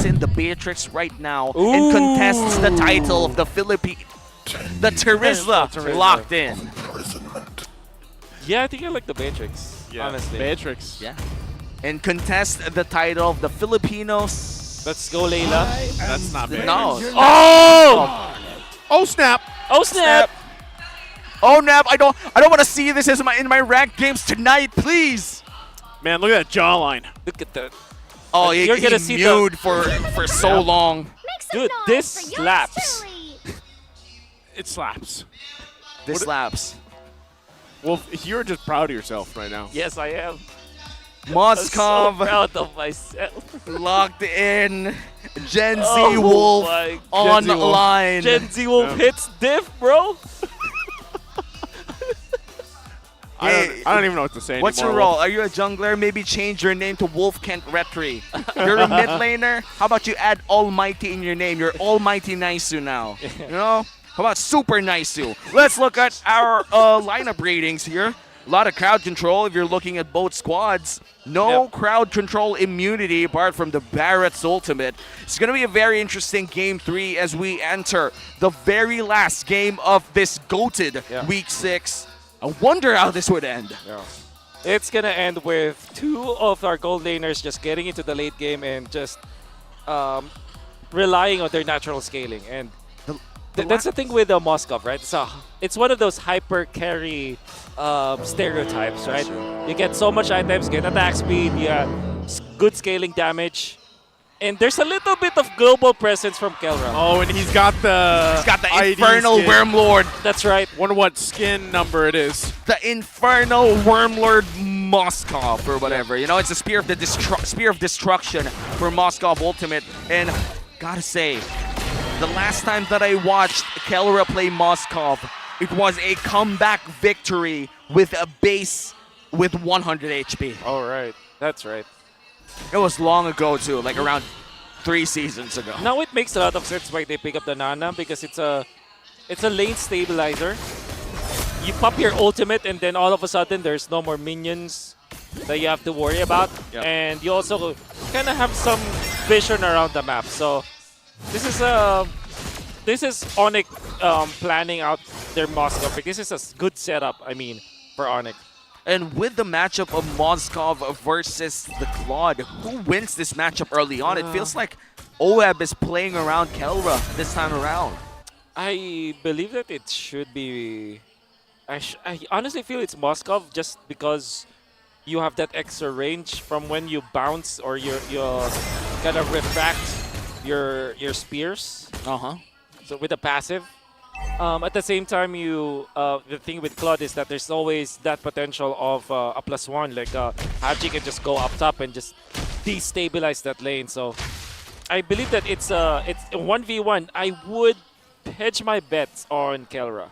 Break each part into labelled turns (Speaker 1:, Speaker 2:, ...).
Speaker 1: brings in the Beatrix right now and contests the title of the Philippine. The Terizla locked in.
Speaker 2: Yeah, I think I like the Beatrix, honestly.
Speaker 3: Beatrix.
Speaker 1: Yeah. And contest the title of the Filipinos.
Speaker 2: Let's go, Layla.
Speaker 3: That's not bad.
Speaker 1: No.
Speaker 2: Oh!
Speaker 3: Oh, snap.
Speaker 2: Oh, snap!
Speaker 1: Oh, Nap, I don't want to see this as in my ranked games tonight, please.
Speaker 3: Man, look at that jawline.
Speaker 2: Look at that.
Speaker 1: Oh,
Speaker 2: You're
Speaker 1: he
Speaker 2: gonna see
Speaker 1: mewed for so long.
Speaker 2: Dude, this slaps.
Speaker 3: It slaps.
Speaker 1: This slaps.
Speaker 3: Well, you're just proud of yourself right now.
Speaker 2: Yes, I am.
Speaker 1: Moskov
Speaker 2: So proud of myself.
Speaker 1: locked in. Gen Z
Speaker 2: Oh
Speaker 1: Wolf
Speaker 2: my
Speaker 1: online.
Speaker 2: Gen Z Wolf hits diff, bro.
Speaker 1: Hey,
Speaker 3: I don't even know what to say
Speaker 1: what's
Speaker 3: anymore.
Speaker 1: your role? Are you a jungler? Maybe change your name to Wolf Kent Retri. You're a mid laner? How about you add Almighty in your name? You're Almighty Naisu now. You know? How about Super Naisu? Let's look at our lineup ratings here. A lot of crowd control if you're looking at both squads. No crowd control immunity apart from the Barrett's ultimate. It's going to be a very interesting Game 3 as we enter the very last game of this GOATed Week 6. I wonder how this would end.
Speaker 2: Yeah. It's going to end with 2 of our gold laners just getting into the late game and just relying on their natural scaling. And that's the thing with Moskov, right? It's one of those hyper carry stereotypes, right? You get so much items, get attack speed, you have good scaling damage, and there's a little bit of global presence from Kelra.
Speaker 3: Oh, and he's got the
Speaker 1: Infernal
Speaker 3: skin.
Speaker 1: Wormlord.
Speaker 2: That's right.
Speaker 3: Wonder what skin number it is.
Speaker 1: The Infernal Wormlord Moskov or whatever. You know, it's a Spear of Destruction for Moskov Ultimate. And gotta say, the last time that I watched Kelra play Moskov, it was a comeback victory with a base with 100 HP.
Speaker 2: All right. That's right.
Speaker 1: It was long ago too, like around 3 seasons ago.
Speaker 2: Now it makes a lot of sense why they pick up the Nana, because it's a lane stabilizer. You pop your ultimate and then all of a sudden there's no more minions that you have to worry about.
Speaker 1: Yep.
Speaker 2: And you also kind of have some vision around the map. So this is ONIC planning out their Moskov pick. This is a good setup, I mean, for ONIC.
Speaker 1: And with the matchup of Moskov versus the Claude, who wins this matchup early on? It feels like OEB is playing around Kelra this time around.
Speaker 2: I believe that it should be... I honestly feel it's Moskov just because you have that extra range from when you bounce or you kind of refract your spears. So with a passive. At the same time, the thing with Claude is that there's always that potential of a +1. Like Haji can just go up top and just destabilize that lane. So I believe that it's a 1v1. I would hedge my bets on Kelra.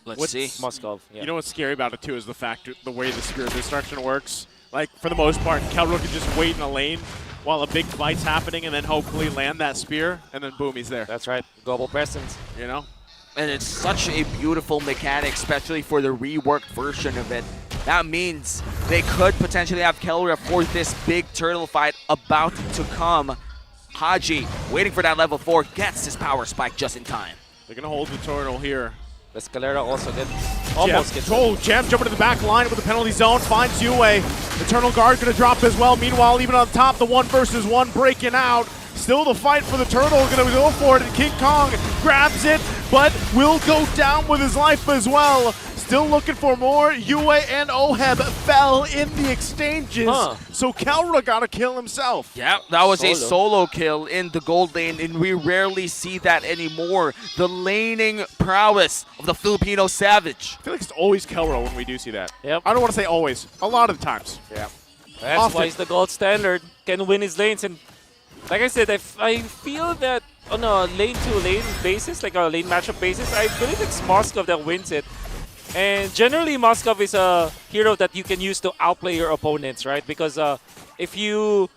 Speaker 1: Let's see.
Speaker 2: Moskov. Yeah.
Speaker 3: You know what's scary about it too is the way the Spear of Destruction works. Like for the most part, Kelra can just wait in a lane while a big fight's happening and then hopefully land that spear and then boom, he's there.
Speaker 2: That's right. Global presence.
Speaker 3: You know?
Speaker 1: And it's such a beautiful mechanic, especially for the reworked version of it. That means they could potentially have Kelra for this big turtle fight about to come. Haji, waiting for that level 4, gets his power spike just in time.
Speaker 3: They're going to hold the turtle here.
Speaker 2: The Scalera also almost gets
Speaker 3: Jam jumping to the back line with the penalty zone, finds Yue. The Eternal Guard going to drop as well. Meanwhile, even on top, the 1v1 breaking out. Still the fight for the turtle, going to go for it, and King Kong grabs it, but will go down with his life as well. Still looking for more. Yue and Oheb fell in the exchanges, so Kelra got to kill himself.
Speaker 1: Yeah, that was a solo kill in the gold lane, and we rarely see that anymore. The laning prowess of the Filipino Savage.
Speaker 3: I feel like it's always Kelra when we do see that.
Speaker 2: Yep.
Speaker 3: I don't want to say always, a lot of the times.
Speaker 2: Yeah. That's why he's the gold standard. Can win his lanes, and like I said, I feel that on a lane-to-lane basis, like a lane matchup basis, I believe it's Moskov that wins it. And generally, Moskov is a hero that you can use to outplay your opponents, right? Because if you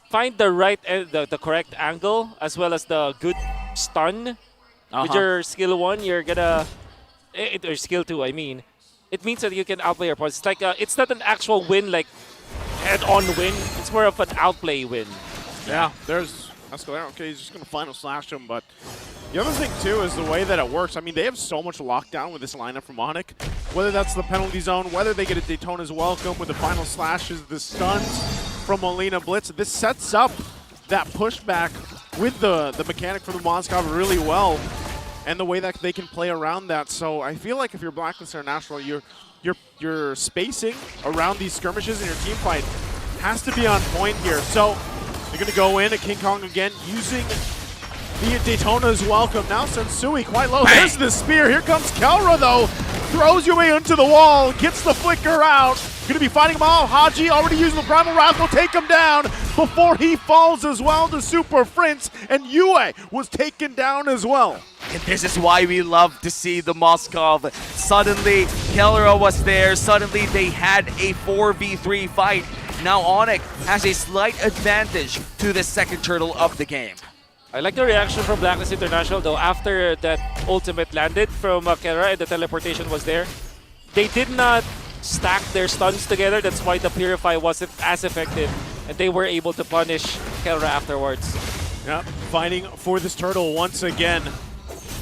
Speaker 2: find the the correct angle, as well as the good stun with your skill 1, you're gonna... or skill 2, I mean. It means that you can outplay your opponents. It's like it's not an actual win, like head-on win. It's more of an outplay win.
Speaker 3: Yeah, there's Escalator, okay, he's just going to final slash him, but the other thing, too, is the way that it works. I mean, they have so much lockdown with this lineup from ONIC, whether that's the penalty zone, whether they get a Daytona's welcome with the final slashes, the stuns from Molina Blitz. This sets up that pushback with the mechanic from the Moskov really well, and the way that they can play around that. So I feel like if you're BLACKLIST International, your spacing around these skirmishes in your team fight has to be on point here. So they're going to go in at King Kong again, using the Daytona's welcome. Now Sensui quite low.
Speaker 1: Bang.
Speaker 3: There's the spear. Here comes Kelra, though. Throws Yue into the wall, gets the flicker out. Going to be fighting him all. Haji already using the Primal Wrath will take him down before he falls as well to Super Prince. And Yue was taken down as well.
Speaker 1: And this is why we love to see the Moskov. Suddenly, Kelra was there. Suddenly, they had a 4v3 fight. Now ONIC has a slight advantage to the second turtle of the game.
Speaker 2: I like the reaction from BLACKLIST International, though, after that ultimate landed from Kelra and the teleportation was there. They did not stack their stuns together. That's why the Purify wasn't as effective, and they were able to punish Kelra afterwards.
Speaker 3: Yep, fighting for this turtle once again.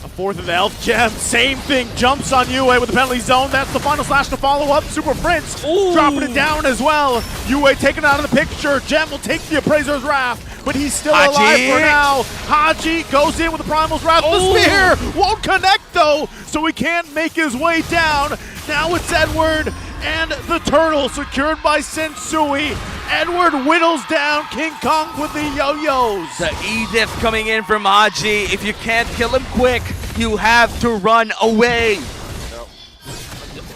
Speaker 3: A fourth of the Elf Gem, same thing, jumps on Yue with the penalty zone. That's the final slash to follow up. Super Prince dropping it down as well. Yue taken out of the picture. Gem will take the Appraiser's Wrath, but he's still
Speaker 1: Haji.
Speaker 3: alive for now. Haji goes in with the Primal's Wrath. The spear won't connect though, so he can't make his way down. Now it's Edward and the turtle secured by Sensui. Edward whittles down King Kong with the yo-yos.
Speaker 1: The Edith coming in from Haji. If you can't kill him quick, you have to run away.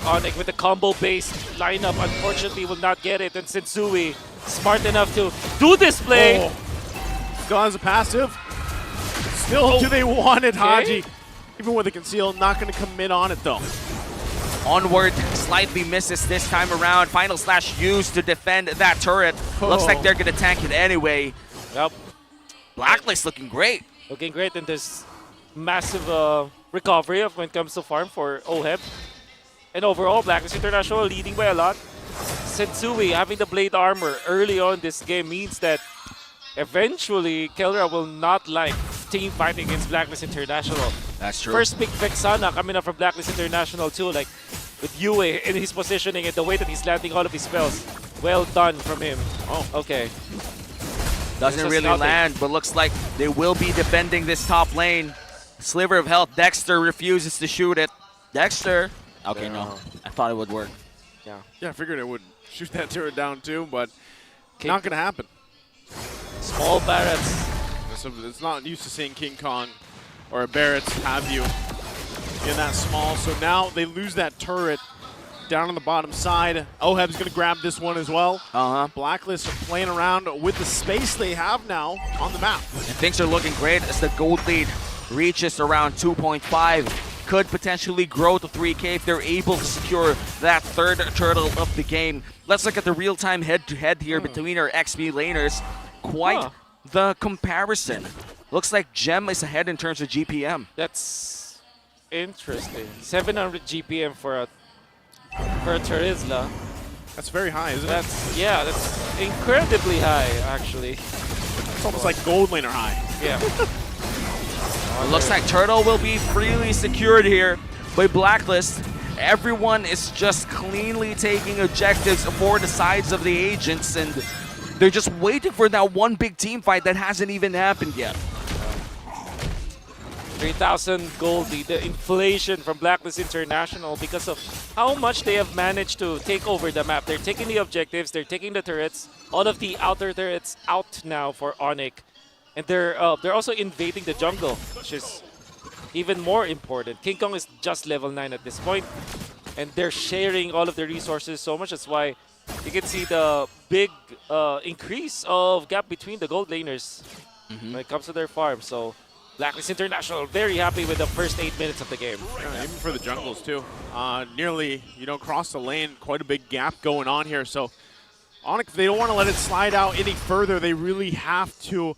Speaker 2: ONIC with the combo-based lineup, unfortunately, will not get it. And Sensui, smart enough to do this play.
Speaker 3: Gone as a passive. Still, do they want it, Haji? Even with the conceal, not going to commit on it though.
Speaker 1: Onward slightly misses this time around. Final slash used to defend that turret. Looks like they're going to tank it anyway.
Speaker 2: Yep.
Speaker 1: BLACKLIST looking great.
Speaker 2: Looking great, and there's massive recovery of when it comes to farm for OHEB. And overall, BLACKLIST International leading by a lot. Sensui having the blade armor early on this game means that eventually Kelra will not like team fighting against BLACKLIST International.
Speaker 1: That's true.
Speaker 2: First pick Vexana coming up from BLACKLIST International too, like with Yue in his positioning and the way that he's landing all of his spells. Well done from him. Oh, okay.
Speaker 1: Doesn't really land, but looks like they will be defending this top lane. Sliver of health. Dexter refuses to shoot it. Dexter. Okay, no. I thought it would work.
Speaker 2: Yeah.
Speaker 3: Yeah, I figured it would shoot that turret down too, but not going to happen.
Speaker 2: Small Barretts.
Speaker 3: So it's not used to seeing King Kong or a Barretts have you in that small. So now they lose that turret down on the bottom side. OHEB's going to grab this one as well. BLACKLIST playing around with the space they have now on the map.
Speaker 1: And things are looking great as the gold lead reaches around 2.5. Could potentially grow to 3K if they're able to secure that third turtle of the game. Let's look at the real-time head-to-head here between our XP laners. Quite the comparison. Looks like Gem is ahead in terms of GPM.
Speaker 2: That's interesting. 700 GPM for a Terizla.
Speaker 3: That's very high, isn't it?
Speaker 2: That's incredibly high, actually.
Speaker 3: It's almost like gold laner high.
Speaker 2: Yeah.
Speaker 1: It looks like Turtle will be freely secured here by BLACKLIST. Everyone is just cleanly taking objectives for the sides of the agents, and they're just waiting for that one big team fight that hasn't even happened yet.
Speaker 2: 3,000 gold, the inflation from BLACKLIST International because of how much they have managed to take over the map. They're taking the objectives, they're taking the turrets, all of the outer turrets out now for ONIC. And they're also invading the jungle, which is even more important. King Kong is just level 9 at this point, and they're sharing all of the resources so much. That's why you can see the big increase of gap between the gold laners when it comes to their farm. So BLACKLIST International very happy with the first 8 minutes of the game.
Speaker 3: Yeah, even for the jungles too. Nearly, cross the lane, quite a big gap going on here. So ONIC, they don't want to let it slide out any further. They really have to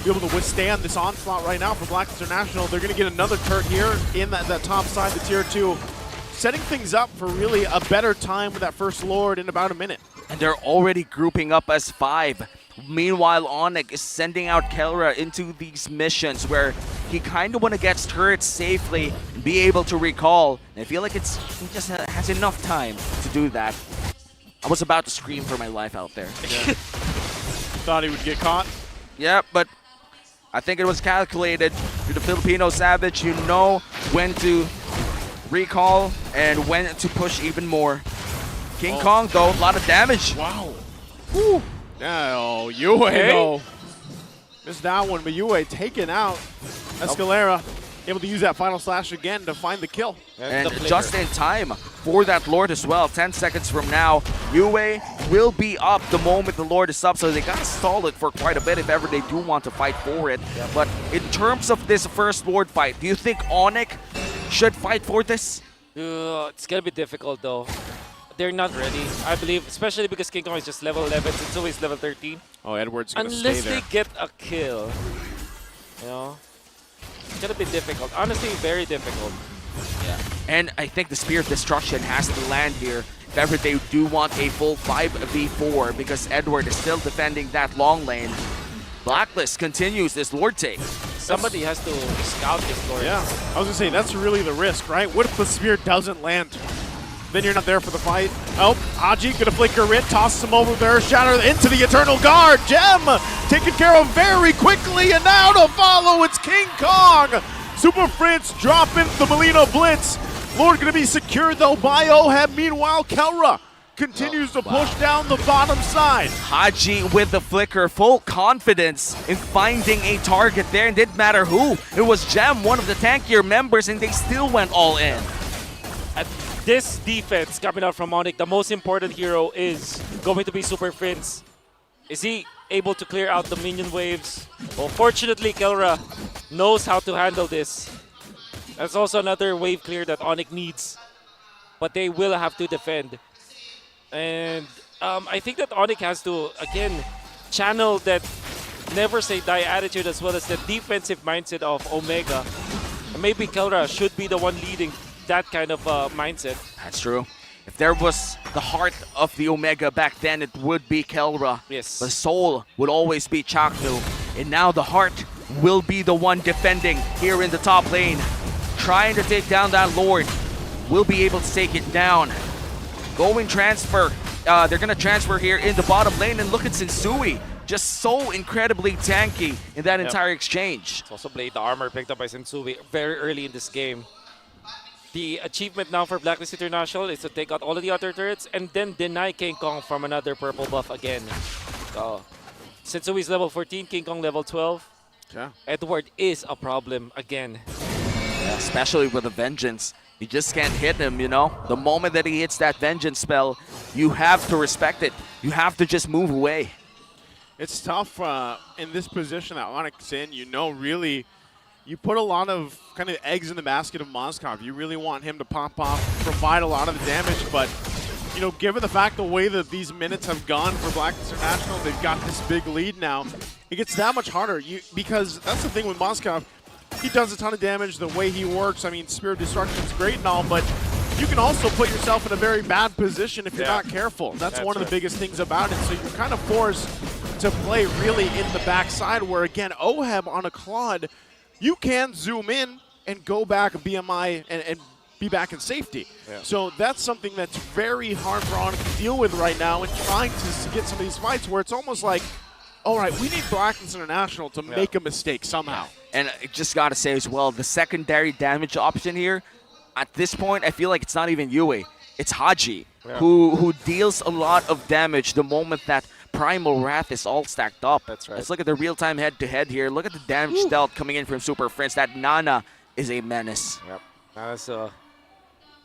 Speaker 3: be able to withstand this onslaught right now for BLACKLIST International. They're going to get another turret here in that top side, the tier 2, setting things up for really a better time with that first Lord in about a minute.
Speaker 1: And they're already grouping up as 5. Meanwhile, ONIC is sending out Kelra into these missions where he kind of want to get turrets safely and be able to recall. And I feel like he just has enough time to do that. I was about to scream for my life out there.
Speaker 3: Yeah. Thought he would get caught.
Speaker 1: Yeah, but I think it was calculated. You're the Filipino Savage. You know when to recall and when to push even more. King Kong, though, a lot of damage.
Speaker 3: Wow. Woo. Yeah, oh, Yue, though. Missed that one, but Yue taken out. Escalera able to use that final slash again to find the kill.
Speaker 1: And just in time for that Lord as well. 10 seconds from now, Yue will be up the moment the Lord is up, so they gotta stall it for quite a bit if ever they do want to fight for it.
Speaker 2: Yep.
Speaker 1: But in terms of this first Lord fight, do you think ONIC should fight for this?
Speaker 2: It's gonna be difficult though. They're not ready, I believe, especially because King Kong is just level 11, Sensui is level 13.
Speaker 3: Oh, Edward's gonna stay
Speaker 2: Unless
Speaker 3: there.
Speaker 2: they get a kill, you know, it's gonna be difficult. Honestly, very difficult.
Speaker 1: Yeah. And I think the Spear of Destruction has to land here if ever they do want a full 5v4 because Edward is still defending that long lane. Blacklist continues this Lord take.
Speaker 2: Somebody has to scout this Lord.
Speaker 3: Yeah, I was gonna say, that's really the risk, right? What if the spear doesn't land? Then you're not there for the fight. Oh, Haji gonna flicker in, tosses him over there, shatter into the Eternal Guard. Gem taken care of very quickly, and now to follow, it's King Kong. Super Prince dropping the Molina Blitz. Lord gonna be secured though by Oheb. Meanwhile, Kelra continues to push down the bottom side.
Speaker 1: Haji with the flicker, full confidence in finding a target there, and didn't matter who. It was Gem, one of the tankier members, and they still went all in.
Speaker 2: At this defense coming out from ONIC, the most important hero is going to be Super Prince. Is he able to clear out the minion waves? Well, fortunately, Kelra knows how to handle this. That's also another wave clear that ONIC needs, but they will have to defend. And I think that ONIC has to, again, channel that never say die attitude as well as the defensive mindset of Omega. And maybe Kelra should be the one leading that kind of mindset.
Speaker 1: That's true. If there was the heart of the Omega back then, it would be Kelra.
Speaker 2: Yes.
Speaker 1: The soul would always be Chaknu. And now the heart will be the one defending here in the top lane. Trying to take down that Lord. Will be able to take it down. Going transfer. They're going to transfer here in the bottom lane. And look at Sensui. Just so incredibly tanky in that entire exchange.
Speaker 2: It's also Blade Armor picked up by Sensui very early in this game. The achievement now for Blacklist International is to take out all of the other turrets and then deny King Kong from another purple buff again. Sensui's level 14, King Kong level 12.
Speaker 3: Yeah.
Speaker 2: Edward is a problem again.
Speaker 1: Yeah, especially with a Vengeance. You just can't hit him, you know? The moment that he hits that Vengeance spell, you have to respect it. You have to just move away.
Speaker 3: It's tough in this position that ONIC's in, you know, really. You put a lot of kind of eggs in the basket of Moskov. You really want him to pop off, provide a lot of the damage, but you know, given the fact the way that these minutes have gone for Blacklist International, they've got this big lead now. It gets that much harder because that's the thing with Moskov. He does a ton of damage the way he works. I mean, Spear of Destruction is great and all, but you can also put yourself in a very bad position if you're not careful. That's one of the biggest things about it. So you're kind of forced to play really in the backside where, again, Oheb on a Claude, you can zoom in and go back BMI and be back in safety. Yeah. So that's something that's very hard for ONIC to deal with right now and trying to get some of these fights where it's almost like, all right, we need Blacklist International to make a mistake somehow.
Speaker 1: And I just got to say as well, the secondary damage option here, at this point, I feel like it's not even Yue. It's Haji, who deals a lot of damage the moment that Primal Wrath is all stacked up.
Speaker 2: That's right.
Speaker 1: Let's look at the real-time head-to-head here. Look at the damage dealt coming in from Super Prince. That Nana is a menace.
Speaker 2: Yep.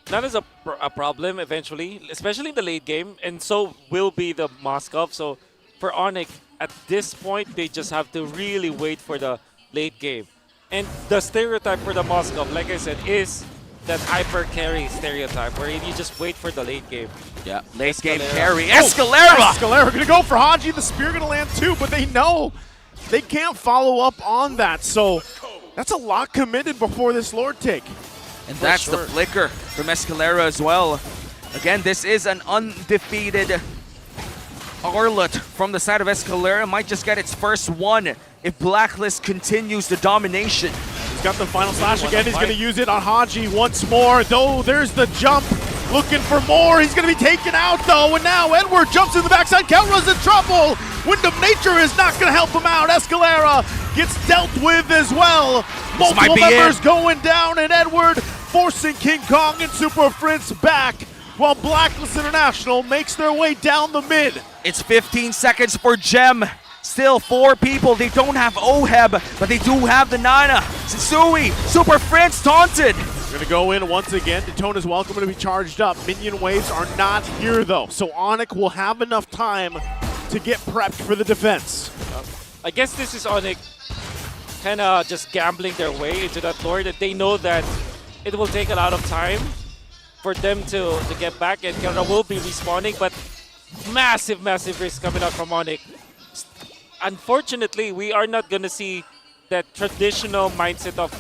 Speaker 2: Nana's a problem eventually, especially in the late game, and so will be the Moskov. So for ONIC, at this point, they just have to really wait for the late game. And the stereotype for the Moskov, like I said, is that hyper carry stereotype where you just wait for the late game.
Speaker 1: Yeah, late game carry. Escalera!
Speaker 3: Escalera gonna go for Haji. The spear gonna land too, but they know they can't follow up on that. So that's a lot committed before this Lord take.
Speaker 1: And that's the flicker from Escalera as well. Again, this is an undefeated Arlott from the side of Escalera might just get its first one if Blacklist continues the domination.
Speaker 3: He's got the final slash again. He's going to use it on Haji once more. Though there's the jump. Looking for more. He's going to be taken out though. And now Edward jumps in the backside. Kelra's in trouble. Wyndham Nature is not going to help him out. Escalera gets dealt with as well. Multiple members going down, and Edward forcing King Kong and Super Prince back while BLACKLIST International makes their way down the mid.
Speaker 1: It's 15 seconds for Gem. Still 4 people. They don't have Oheb, but they do have the Nana. Sisui, Super Prince taunted.
Speaker 3: We're going to go in once again. Daytona's welcome to be charged up. Minion waves are not here though, so ONIC will have enough time to get prepped for the defense.
Speaker 2: I guess this is ONIC kind of just gambling their way into that lore, that they know that it will take a lot of time for them to get back, and Kelra will be respawning, but massive risk coming out from ONIC. Unfortunately, we are not going to see that traditional mindset of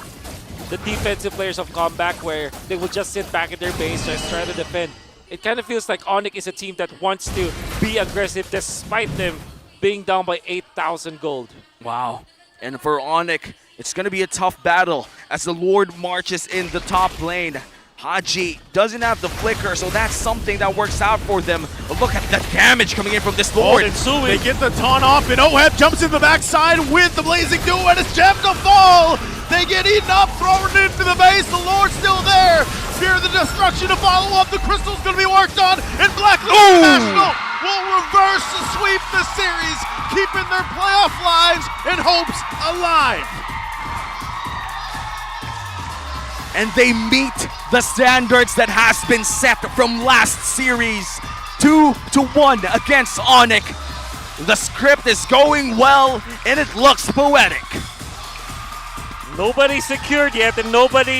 Speaker 2: the defensive players of Comeback where they will just sit back in their base, just try to defend. It kind of feels like ONIC is a team that wants to be aggressive despite them being down by 8,000 gold.
Speaker 1: Wow. And for ONIC, it's going to be a tough battle as the Lord marches in the top lane. Haji doesn't have the flicker, so that's something that works out for them. But look at the damage coming in from this Lord.
Speaker 3: And they get the taunt off, and Oheb jumps in the backside with the Blazing Duo, and it's Gem to fall! They get eaten up, thrown into the base, the Lord's still there! Fear the destruction to follow up, the Crystal's gonna be worked on, and BLACKLIST International will reverse the sweep the series, keeping their playoff lives and hopes alive.
Speaker 1: And they meet the standards that has been set from last series. 2-1 against ONIC. The script is going well, and it looks poetic.
Speaker 2: Nobody secured yet, and nobody